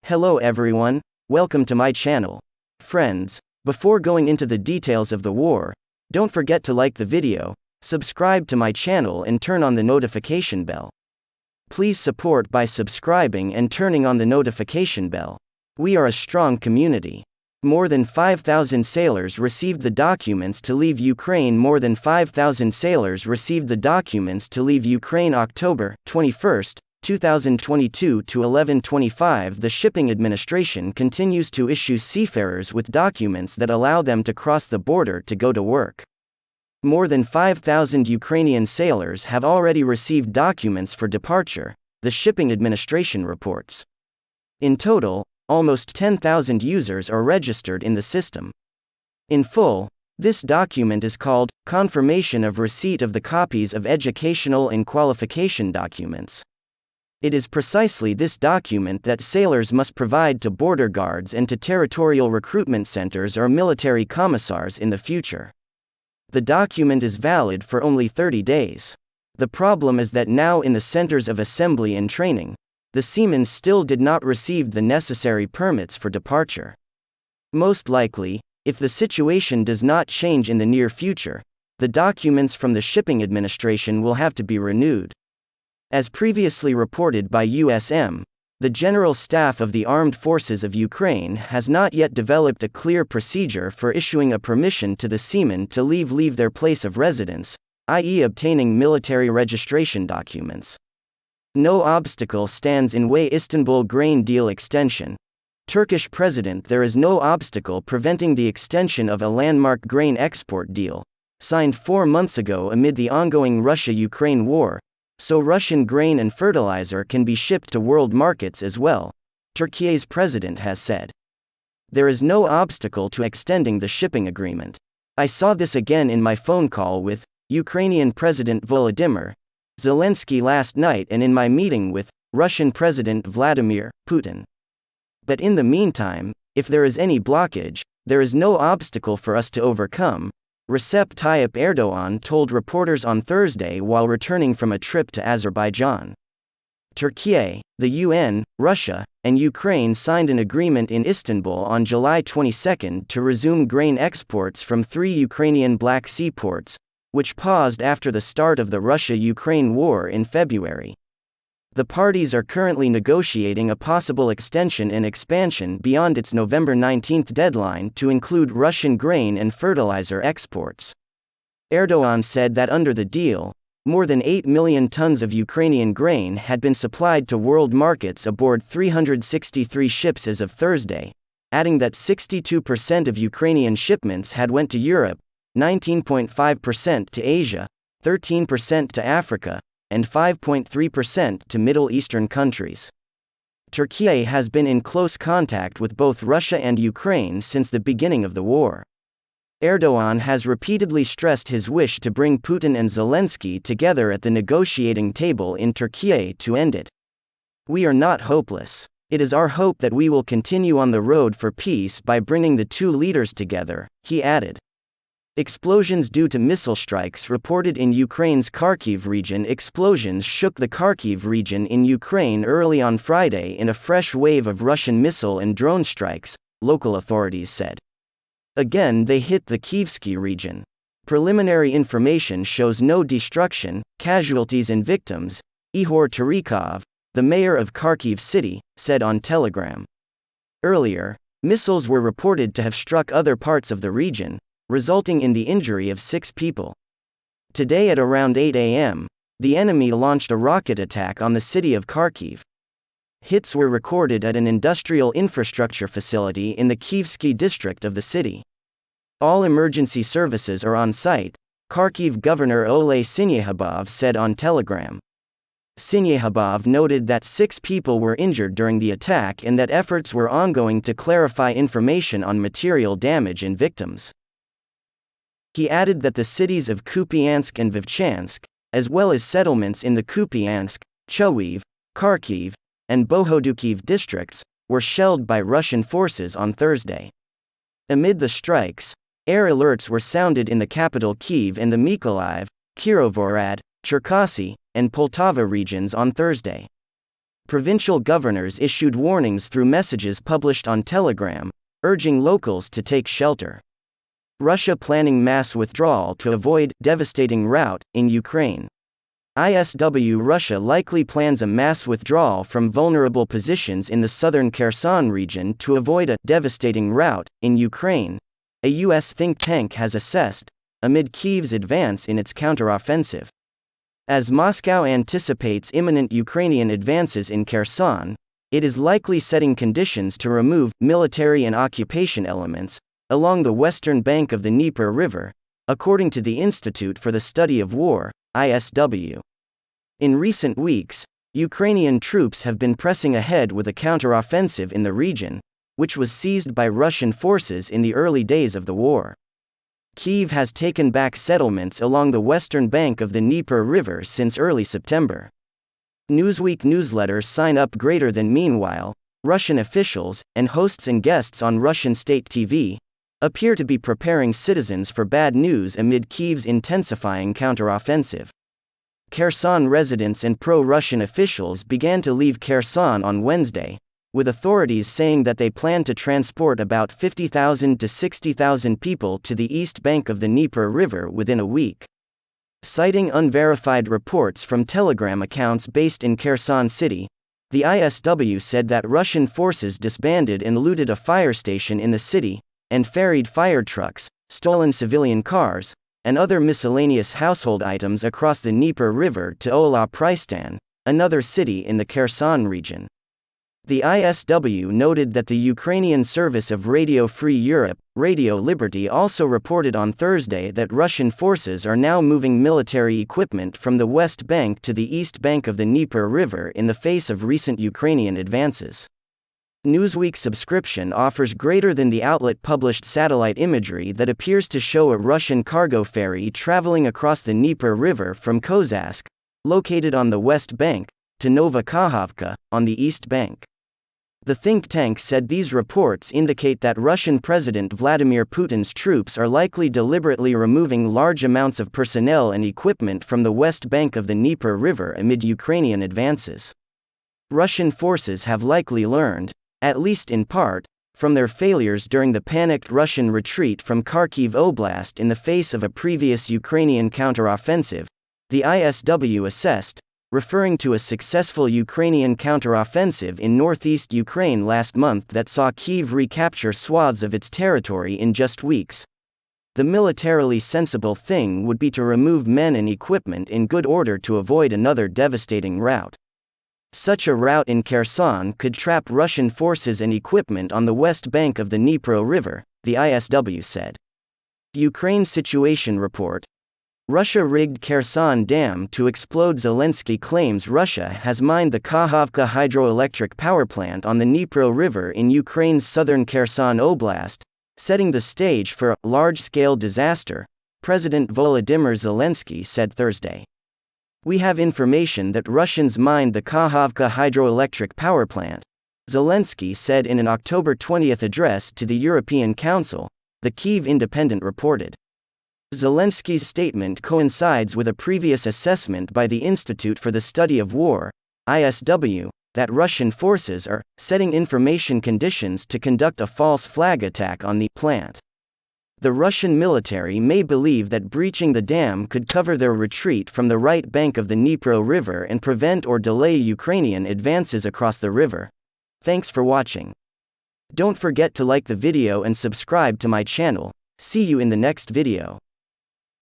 Hello everyone, welcome to my channel. Friends, before going into the details of the war, don't forget to like the video, subscribe to my channel and turn on the notification bell. Please support by subscribing and turning on the notification bell. We are a strong community. More than 5,000 sailors received the documents to leave Ukraine. More than 5,000 sailors received the documents to leave Ukraine October 21st, 2022 to 11/25. The Shipping Administration continues to issue seafarers with documents that allow them to cross the border to go to work. More than 5,000 Ukrainian sailors have already received documents for departure, the Shipping Administration reports. In total, almost 10,000 users are registered in the system. In full, this document is called Confirmation of Receipt of the Copies of Educational and Qualification Documents. It is precisely this document that sailors must provide to border guards and to territorial recruitment centers or military commissars in the future. The document is valid for only 30 days. The problem is that now in the centers of assembly and training, the seamen still did not receive the necessary permits for departure. Most likely, if the situation does not change in the near future, the documents from the Shipping Administration will have to be renewed. As previously reported by USM, the General Staff of the Armed Forces of Ukraine has not yet developed a clear procedure for issuing a permission to the seamen to leave their place of residence, i.e. obtaining military registration documents. No obstacle stands in way Istanbul grain deal extension. Turkish President: there is no obstacle preventing the extension of a landmark grain export deal, signed 4 months ago amid the ongoing Russia-Ukraine war, so Russian grain and fertilizer can be shipped to world markets as well, Turkey's president has said. There is no obstacle to extending the shipping agreement. I saw this again in my phone call with Ukrainian President Volodymyr Zelensky last night and in my meeting with Russian President Vladimir Putin. But in the meantime, if there is any blockage, there is no obstacle for us to overcome, Recep Tayyip Erdoğan told reporters on Thursday while returning from a trip to Azerbaijan. Turkey, the UN, Russia, and Ukraine signed an agreement in Istanbul on July 22 to resume grain exports from 3 Ukrainian Black Sea ports, which paused after the start of the Russia-Ukraine war in February. The parties are currently negotiating a possible extension and expansion beyond its November 19 deadline to include Russian grain and fertilizer exports. Erdoğan said that under the deal, more than 8 million tons of Ukrainian grain had been supplied to world markets aboard 363 ships as of Thursday, adding that 62% of Ukrainian shipments had went to Europe, 19.5% to Asia, 13% to Africa, and 5.3% to Middle Eastern countries. Turkey has been in close contact with both Russia and Ukraine since the beginning of the war. Erdoğan has repeatedly stressed his wish to bring Putin and Zelensky together at the negotiating table in Turkey to end it. We are not hopeless. It is our hope that we will continue on the road for peace by bringing the two leaders together, he added. Explosions due to missile strikes reported in Ukraine's Kharkiv region. Explosions shook the Kharkiv region in Ukraine early on Friday in a fresh wave of Russian missile and drone strikes, local authorities said. Again, they hit the Kyievsky region. Preliminary information shows no destruction, casualties and victims, Ihor Tarikov, the mayor of Kharkiv city, said on Telegram. Earlier, missiles were reported to have struck other parts of the region, resulting in the injury of 6 people. Today at around 8 a.m., the enemy launched a rocket attack on the city of Kharkiv. Hits were recorded at an industrial infrastructure facility in the Kyievsky district of the city. All emergency services are on site, Kharkiv Governor Oleh Syniehubov said on Telegram. Syniehubov noted that 6 people were injured during the attack and that efforts were ongoing to clarify information on material damage and victims. He added that the cities of Kupiansk and Vovchansk, as well as settlements in the Kupiansk, Chowiv, Kharkiv, and Bohodukiv districts, were shelled by Russian forces on Thursday. Amid the strikes, air alerts were sounded in the capital Kyiv and the Mykolaiv, Kirovohrad, Cherkasy, and Poltava regions on Thursday. provincial governors issued warnings through messages published on Telegram, urging locals to take shelter. Russia planning mass withdrawal to avoid devastating rout in Ukraine. ISW Russia likely plans a mass withdrawal from vulnerable positions in the southern Kherson region to avoid a devastating rout in Ukraine, a U.S. think tank has assessed, amid Kyiv's advance in its counteroffensive. As Moscow anticipates imminent Ukrainian advances in Kherson, it is likely setting conditions to remove military and occupation elements along the western bank of the Dnieper River, according to the Institute for the Study of War, ISW. In recent weeks, Ukrainian troops have been pressing ahead with a counteroffensive in the region, which was seized by Russian forces in the early days of the war. Kyiv has taken back settlements along the western bank of the Dnieper River since early September. Newsweek newsletter sign up greater than. Meanwhile, Russian officials and hosts and guests on Russian state TV appear to be preparing citizens for bad news amid Kyiv's intensifying counteroffensive. Kherson residents and pro-Russian officials began to leave Kherson on Wednesday, with authorities saying that they plan to transport about 50,000 to 60,000 people to the east bank of the Dnieper River within a week. Citing unverified reports from Telegram accounts based in Kherson City, the ISW said that Russian forces disbanded and looted a fire station in the city, and ferried fire trucks, stolen civilian cars, and other miscellaneous household items across the Dnieper River to Ola Pristan, another city in the Kherson region. The ISW noted that the Ukrainian service of Radio Free Europe, Radio Liberty, also reported on Thursday that Russian forces are now moving military equipment from the west bank to the east bank of the Dnieper River in the face of recent Ukrainian advances. Newsweek subscription offers greater than the outlet published satellite imagery that appears to show a Russian cargo ferry traveling across the Dnieper River from Kozyask, located on the west bank, to Nova Kakhovka, on the east bank. The think tank said these reports indicate that Russian President Vladimir Putin's troops are likely deliberately removing large amounts of personnel and equipment from the west bank of the Dnieper River amid Ukrainian advances. Russian forces have likely learned, at least in part, from their failures during the panicked Russian retreat from Kharkiv Oblast in the face of a previous Ukrainian counteroffensive, the ISW assessed, referring to a successful Ukrainian counteroffensive in northeast Ukraine last month that saw Kyiv recapture swaths of its territory in just weeks. The militarily sensible thing would be to remove men and equipment in good order to avoid another devastating rout. Such a rout in Kherson could trap Russian forces and equipment on the west bank of the Dnieper River, the ISW said. Ukraine Situation Report. Russia rigged Kherson dam to explode. Zelensky claims Russia has mined the Kakhovka hydroelectric power plant on the Dnieper River in Ukraine's southern Kherson Oblast, setting the stage for a large-scale disaster, President Volodymyr Zelensky said Thursday. We have information that Russians mined the Kakhovka hydroelectric power plant, Zelensky said in an October 20 address to the European Council, the Kyiv Independent reported. Zelensky's statement coincides with a previous assessment by the Institute for the Study of War, ISW, that Russian forces are setting information conditions to conduct a false flag attack on the plant. The Russian military may believe that breaching the dam could cover their retreat from the right bank of the Dnieper River and prevent or delay Ukrainian advances across the river. Thanks for watching. Don't forget to like the video and subscribe to my channel. See you in the next video.